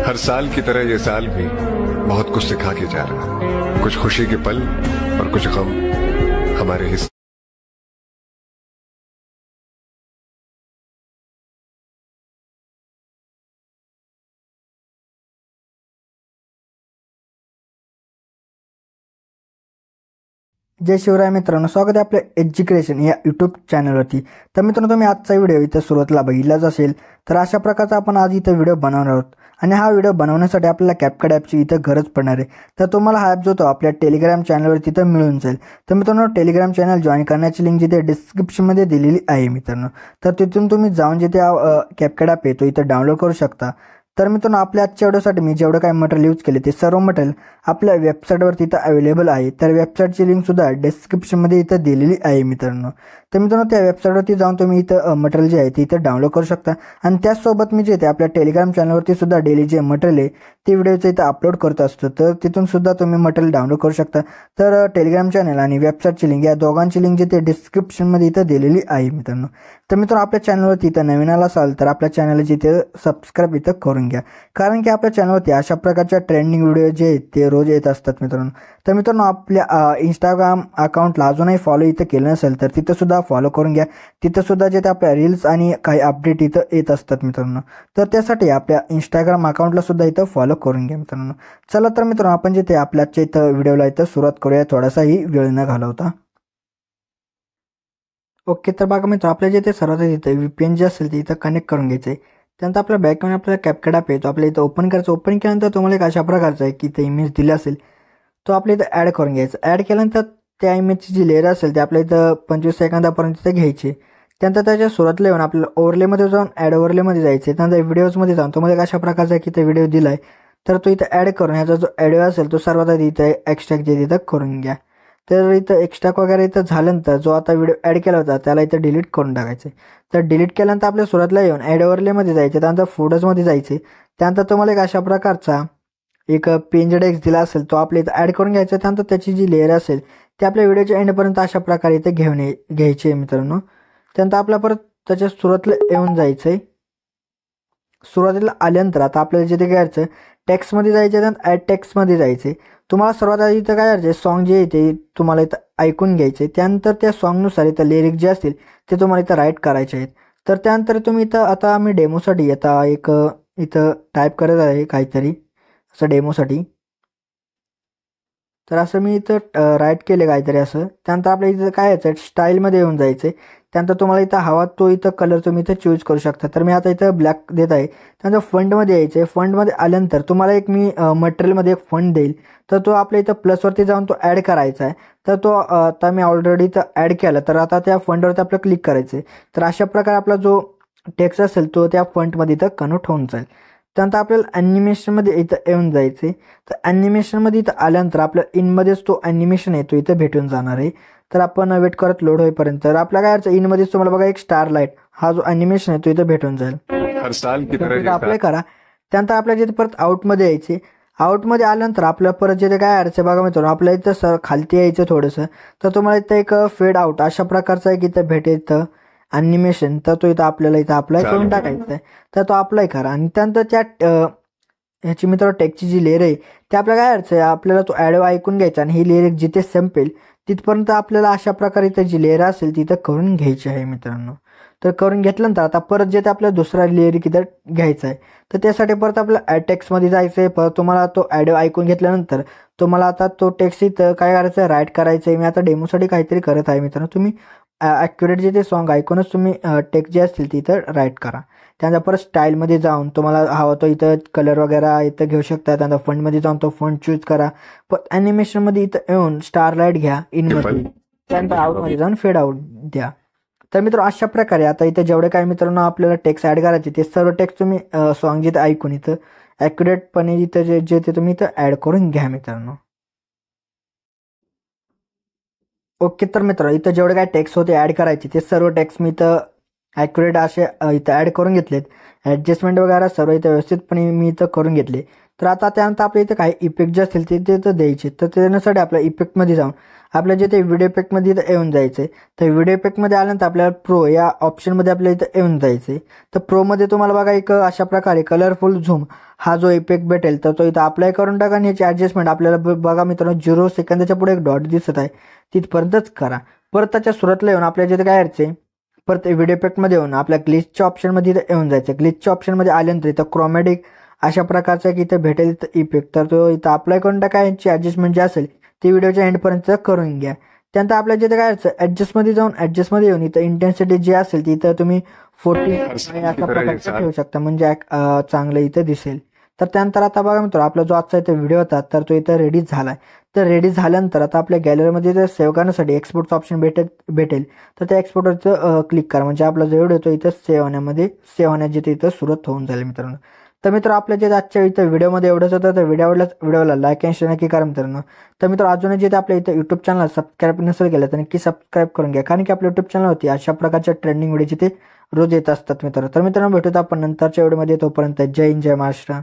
हर साल की तरह ये साल भी बहुत कुछ सिखा के जा रहा है। कुछ खुशी के पल और कुछ गम हमारे हिस्से। जय शिवराय मित्रांनो, स्वागत आहे आपल्या एज्युकेशन या यूट्यूब चॅनलवरती। तर मित्रांनो, तुम्ही आजचा व्हिडिओ इथं सुरुवातीला बघितलाच असेल। तर अशा प्रकारचा आपण आज इथं व्हिडिओ बनवणार आहोत आणि हा व्हिडिओ बनवण्यासाठी आपल्याला कॅपकट ॲपची इथं गरज पडणार आहे। तर तुम्हाला हा ॲप जो तो आपल्या टेलिग्राम चॅनलवरती इथं मिळून जाईल। तर मित्रांनो, टेलिग्राम चॅनल जॉईन करण्याची लिंक जिथे डिस्क्रिप्शनमध्ये दिलेली आहे मित्रांनो। तर तिथून तुम्ही जाऊन जिथे कॅपकट ॲप आहे तो इथं डाउनलोड करू शकता। तर मित्रांनो, आपल्या आजच्या व्हिडिओसाठी मी जेवढं काय मटेरियल यूज केले ते सर्व मटेरियल आपल्या वेबसाईटवरती इथं अवेलेबल आहे। तर वेबसाईटची लिंकसुद्धा डिस्क्रिप्शनमध्ये इथं दिलेली आहे मित्रांनो। तर मित्रांनो, त्या वेबसाईटवरती जाऊन तुम्ही इथं मटेरियल जे आहे ते इथं डाउनलोड करू शकता आणि त्याचसोबत मी जे ते आपल्या टेलिग्राम चॅनलवरती सुद्धा डेली जे मटेरियल आहे ते व्हिडिओचं इथं अपलोड करत असतो। तर तिथून सुद्धा तुम्ही मटेरियल डाउनलोड करू शकता। तर टेलिग्राम चॅनल आणि वेबसाईटची लिंक या दोघांची लिंक जे ते डिस्क्रिप्शनमध्ये इथं दिलेली आहे मित्रांनो। तर मित्रांनो, आपल्या चॅनलवरती इथं नवीन आला असाल तर आपल्या चॅनलला जिथे सबस्क्राईब इथं करून घ्या, कारण की आपल्या चॅनलवरती अशा प्रकारच्या ट्रेंडिंग व्हिडिओ जे आहेत ते रोज येत असतात मित्रांनो। तर मित्रांनो, आपल्या इंस्टाग्राम अकाउंटला अजूनही फॉलो इथं केलं नसेल तर तिथं सुद्धा फॉलो करून घ्या। तिथं सुद्धा जे ते आपल्या रील्स आणि काही अपडेट इथं येत असतात मित्रांनो। तर त्यासाठी आपल्या इंस्टाग्राम अकाउंटला सुद्धा इथं फॉलो करून घ्या मित्रांनो। चला तर मित्रांनो, आपण जे ते आपल्याच्या इथं व्हिडिओला इथं सुरुवात करूया, थोडासाही वेळ न घालवता। ओके, तर बघा मित्र, आपल्या जे ते सर्वात इथं VPN जे असेल ते इथं कनेक्ट करून घ्यायचं आहे। त्यानंतर आपल्या बॅकग्राऊंड आपल्याला कॅपकट ॲप आहे तो आपल्या इथं ओपन करायचं। ओपन केल्यानंतर तुम्हाला एक अशा प्रकारचा आहे की इथं इमेज दिली असेल तो आपल्या इथं ॲड करून घ्यायचा। ॲड केल्यानंतर त्या इमेजची जी लेअर असेल ते आपल्या इथं 25 सेकंदापर्यंत इथं घ्यायची। त्यानंतर त्याच्या सुरुवातीला येऊन आपल्याला ओव्हरलेमध्ये जाऊन ॲड ओव्हरलेमध्ये जायचे। त्यानंतर व्हिडिओजमध्ये जाऊन तुम्हाला एक अशा प्रकारचा की इथं व्हिडिओ दिला आहे तर तो इथं ॲड करून ह्याचा जो ऑडिओ असेल तो सर्वात आधी इथं एक्स्ट्रॅक्ट जे तिथं करून घ्या। तर इथं एक्स्ट्रॅक्ट वगैरे इथं झाल्यानंतर जो आता व्हिडिओ ॲड केला होता त्याला इथं डिलीट करून टाकायचं। तर डिलीट केल्यानंतर आपल्या सुरुवातीला येऊन ॲड ओव्हरलेमध्ये जायचे। त्यानंतर फोटोजमध्ये जायचे। त्यानंतर तुम्हाला एक अशा प्रकारचा एक पेंजेड दिला असेल तो आपल्या इथं ॲड करून घ्यायचा। त्यानंतर त्याची जी लेअर असेल ते आपल्या व्हिडिओच्या एंडपर्यंत अशा प्रकारे इथं घ्यायची आहे मित्रांनो। त्यानंतर आपल्या परत त्याच्या सुरुवातीला येऊन जायचं आहे। सुरुवातीला आल्यानंतर आता आपल्याला जिथे करायचं टेक्स्टमध्ये जायचं, त्यानंतर ॲड टेक्स्टमध्ये जायचे। तुम्हाला सर्वात आधी इथं काय करायचं, सॉन्ग जे आहे ते तुम्हाला इथं ऐकून घ्यायचे। त्यानंतर त्या सॉन्गनुसार इथं लिरिक जे असतील ते तुम्हाला इथं राईट करायचे आहेत। तर त्यानंतर तुम्ही इथं आता मी डेमोसाठी आता एक इथं टाईप करत आहे काहीतरी असं डेमोसाठी। तर असं मी इथं राईट केले काहीतरी असं। त्यानंतर आपल्या इथं काय यायचं स्टाईलमध्ये येऊन जायचं। त्यानंतर तुम्हाला इथं हवा तो इथं कलर तुम्ही इथं चूज करू शकता। तर मी आता इथं ब्लॅक देत आहे। त्यानंतर फंडमध्ये यायचं आहे। फंडमध्ये आल्यानंतर तुम्हाला एक मी मटेरियलमध्ये एक फंड देईल तर तो आपल्या इथं प्लसवरती जाऊन तो ॲड करायचा आहे। तर तो आता मी ऑलरेडी इथं ॲड केला तर आता त्या फंडवरती आपल्याला क्लिक करायचं आहे। तर अशा प्रकारे आपला जो टेक्स्ट असेल तो त्या फंडमध्ये इथं कन्व्हर्ट होऊन जाईल। त्यानंतर आपल्याला ॲनिमेशनमध्ये इथं येऊन जायचं आहे। तर ॲनिमेशनमध्ये इथं आल्यानंतर आपल्या इनमध्येच तो ॲनिमेशन आहे तो इथं भेटून जाणार आहे। तर आपण वेट करत लोड होईपर्यंत तर आपल्या काय करायचं, इनमध्येच तुम्हाला बघा एक स्टार लाईट हा जो ॲनिमेशन आहे तो इथं भेटून जाईल। हर साल की तरह अप्लाय करा। त्यानंतर आपल्या जिथे परत आउटमध्ये यायचे। आउटमध्ये आल्यानंतर आपल्याला परत जिथे काय करायचं बघा मित्रांनो, आपल्या इथं खालती यायचं थोडंसं। तर तुम्हाला इथं एक फेड आउट अशा प्रकारचा एक इथं भेटेल इथं ॲनिमेशन, तर तो इथं आपल्याला इथं अप्लाय करून टाकायचा आहे। तर तो अप्लाय करा आणि त्यानंतर त्या ह्याची मित्रांनो टेक्स्टची जी लेअर आहे ते आपल्याला काय करायचं आहे, आपल्याला तो ॲडिओ ऐकून घ्यायचा आणि ही लेअर जिथे संपेल तिथपर्यंत आपल्याला अशा प्रकारे इथं जी लेअर असेल तिथं करून घ्यायची आहे मित्रांनो। तर करून घेतल्यानंतर आता परत जे ते आपल्याला दुसरा लेअर इथं घ्यायचा आहे। तर त्यासाठी परत आपल्याला ॲड टेक्स्टमध्ये जायचं आहे। परत तुम्हाला तो ॲडिओ ऐकून घेतल्यानंतर तुम्हाला आता तो टेक्स्ट इथं काय करायचं आहे, राईट करायचं आहे। मी आता डेमोसाठी काहीतरी करत आहे मित्रांनो, तुम्ही ॲक्युरेट जे ते सॉन्ग ऐकूनच तुम्ही टेक्स्ट जे असतील तिथं राईट करा। त्यानंतर परत स्टाईलमध्ये जाऊन तुम्हाला हवा तो इथं कलर वगैरे इथं घेऊ शकता। त्यानंतर फंडमध्ये जाऊन तो फंड चूज करा। पण ॲनिमेशनमध्ये इथं येऊन स्टार लाईट घ्या इनमध्ये, त्यानंतर आउटमध्ये जाऊन फेड आउट द्या। तर मित्रांनो, अशा प्रकारे आता इथं जेवढे काय मित्रांनो आपल्याला टेक्स्ट ॲड करायचे ते सर्व टेक्स्ट तुम्ही सॉन्ग जिथं ऐकून इथं ॲक्युरेटपणे इथं जे ते तुम्ही इथं ॲड करून घ्या मित्रांनो। ओके, तर मित्रांनो इथं जेवढे काय टेक्स्ट होते ॲड करायचे ते सर्व टेक्स्ट मी इथं ॲक्युरेट असे इथं ॲड करून घेतलेत। ॲडजस्टमेंट वगैरे सर्व इथं व्यवस्थितपणे मी इथं करून घेतले। तर आता त्यानंतर आपल्या इथे काही इफेक्ट जे असतील ते तिथं द्यायचे. तर त्यानुसार आपल्या इफेक्टमध्ये जाऊन आपल्या जिथे व्हिडिओ इफेक्टमध्ये इथं येऊन जायचं आहे. तर व्हिडिओ इफेक्टमध्ये आल्यानंतर आपल्याला प्रो या ऑप्शनमध्ये आपल्याला इथं येऊन जायचं आहे. तर प्रोमध्ये तुम्हाला बघा एक अशा प्रकारे कलरफुल झूम हा जो इफेक्ट भेटेल तर तो इथं अप्लाय करून टाका आणि याची ॲडजस्टमेंट आपल्याला बघा मित्रांनो 0 सेकंदाच्या पुढे एक डॉट दिसत आहे तिथपर्यंतच करा. परत त्याच्या सुरुवातीला येऊन आपल्या जिथे काय यायचं परत व्हिडिओ इफेक्टमध्ये येऊन आपल्या ग्लिचच्या ऑप्शनमध्ये इथं येऊन जायचं. ग्लिचच्या ऑप्शनमध्ये आल्यानंतर इथं क्रोमॅटिक अशा प्रकारचा एक इथं भेटेल इथं इफेक्ट तर तो इथं अप्लाय करून टाका. यांची ॲडजस्टमेंट जी असेल ती व्हिडिओच्या एंडपर्यंत करून घ्या. त्यानंतर आपल्या जिथे काय यायचं ॲडजस्टमध्ये जाऊन ॲडजस्टमध्ये येऊन इथं इंटेन्सिटी जी असेल ती इथं तुम्ही 40 अशा प्रकारचं ठेवू शकता म्हणजे चांगलं इथं दिसेल. तर त्यानंतर आता बघा मित्र आपला जो आजचा इथं व्हिडिओ होता तर तो इथं रेडी झाला आहे. तर रेडी झाल्यानंतर आता आपल्या गॅलरीमध्ये जर सेव्ह करण्यासाठी एक्सपोर्टचं ऑप्शन भेटेल तर त्या एक्सपोर्टरचं क्लिक करा म्हणजे आपला जो व्हिडिओ तो इथं सेव्ह होण्याची इथं सुरुवात होऊन जाईल मित्रांनो. तर मित्र आपल्या जे आजच्या इथं व्हिडिओमध्ये एवढंच होतं तर व्हिडिओला लाईक आणि शेअर नक्की करा मित्रांनो. तर मित्र अजूनही जे आपल्या इथं यूट्यूब चॅनल सबस्क्राईब नसेल केलं तर नक्की सबस्क्राईब करून घ्या कारण की आपल्या यूट्यूब चॅनलवरती अशा प्रकारच्या ट्रेंडिंग व्हिडिओ जिथे रोज येत असतात मित्रांनो. तर मित्रांनो भेटूत आपण नंतरच्या व्हिडिओमध्ये. तोपर्यंत जय हिंद जय महाराष्ट्र.